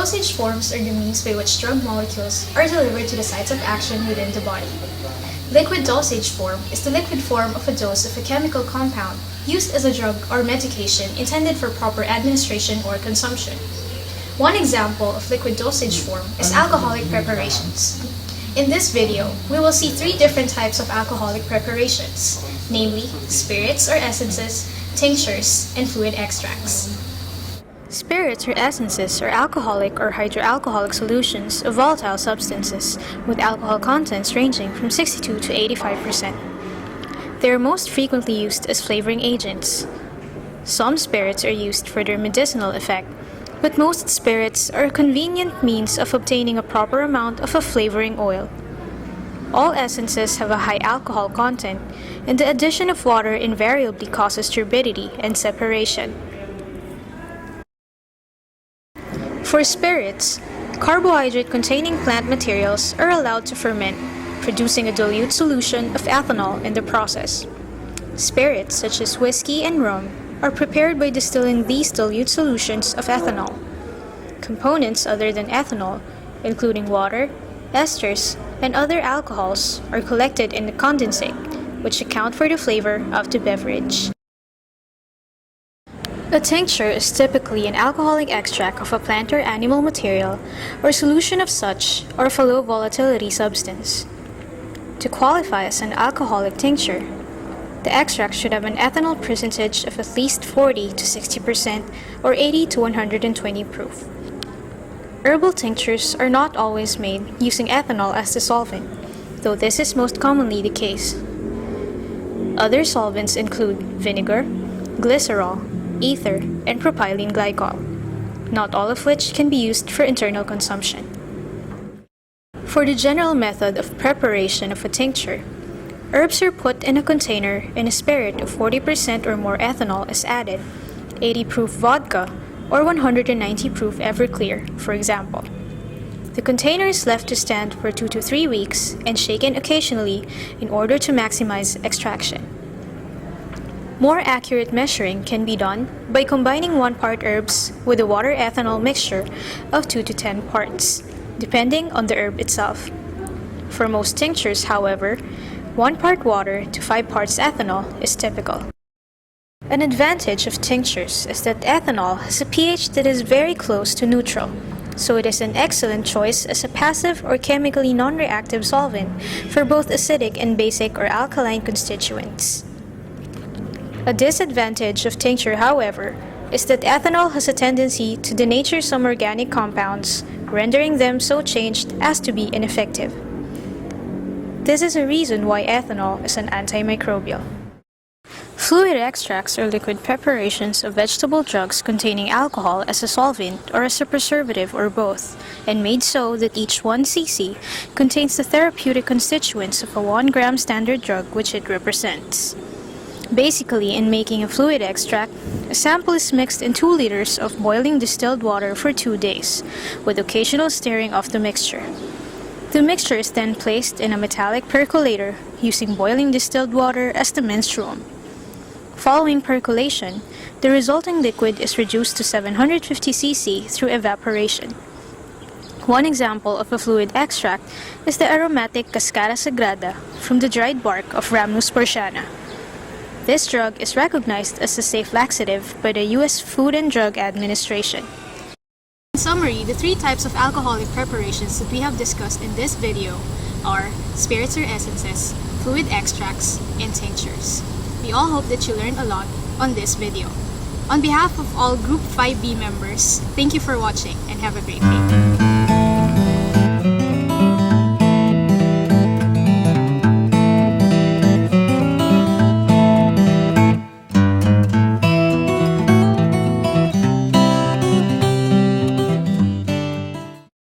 Dosage forms are the means by which drug molecules are delivered to the sites of action within the body. Liquid dosage form is the liquid form of a dose of a chemical compound used as a drug or medication intended for proper administration or consumption. One example of liquid dosage form is alcoholic preparations. In this video, we will see three different types of alcoholic preparations, namely spirits or essences, tinctures, and fluid extracts. Spirits or essences are alcoholic or hydroalcoholic solutions of volatile substances with alcohol contents ranging from 62 to 85%. They are most frequently used as flavoring agents. Some spirits are used for their medicinal effect, but most spirits are a convenient means of obtaining a proper amount of a flavoring oil. All essences have a high alcohol content, and the addition of water invariably causes turbidity and separation. For spirits, carbohydrate-containing plant materials are allowed to ferment, producing a dilute solution of ethanol in the process. Spirits such as whiskey and rum are prepared by distilling these dilute solutions of ethanol. Components other than ethanol, including water, esters, and other alcohols, are collected in the condensate, which account for the flavor of the beverage. A tincture is typically an alcoholic extract of a plant or animal material or solution of such or of a low volatility substance. To qualify as an alcoholic tincture, the extract should have an ethanol percentage of at least 40 to 60% or 80 to 120 proof. Herbal tinctures are not always made using ethanol as the solvent, though this is most commonly the case. Other solvents include vinegar, glycerol, ether, and propylene glycol, not all of which can be used for internal consumption. For the general method of preparation of a tincture, herbs are put in a container and a spirit of 40% or more ethanol is added, 80 proof vodka, or 190 proof Everclear, for example. The container is left to stand for 2 to 3 weeks and shaken occasionally in order to maximize extraction. More accurate measuring can be done by combining 1 part herbs with a water-ethanol mixture of 2 to 10 parts, depending on the herb itself. For most tinctures, however, 1 part water to 5 parts ethanol is typical. An advantage of tinctures is that ethanol has a pH that is very close to neutral, so it is an excellent choice as a passive or chemically non-reactive solvent for both acidic and basic or alkaline constituents. A disadvantage of tincture, however, is that ethanol has a tendency to denature some organic compounds, rendering them so changed as to be ineffective. This is a reason why ethanol is an antimicrobial. Fluid extracts are liquid preparations of vegetable drugs containing alcohol as a solvent or as a preservative or both, and made so that each 1 cc contains the therapeutic constituents of a 1 gram standard drug which it represents. Basically, in making a fluid extract, a sample is mixed in 2 liters of boiling distilled water for 2 days, with occasional stirring of the mixture. The mixture is then placed in a metallic percolator using boiling distilled water as the menstruum. Following percolation, the resulting liquid is reduced to 750 cc through evaporation. One example of a fluid extract is the aromatic Cascara Sagrada from the dried bark of Rhamnus porciana. This drug is recognized as a safe laxative by the U.S. Food and Drug Administration. In summary, the 3 types of alcoholic preparations that we have discussed in this video are spirits or essences, fluid extracts, and tinctures. We all hope that you learned a lot on this video. On behalf of all Group 5B members, thank you for watching and have a great day.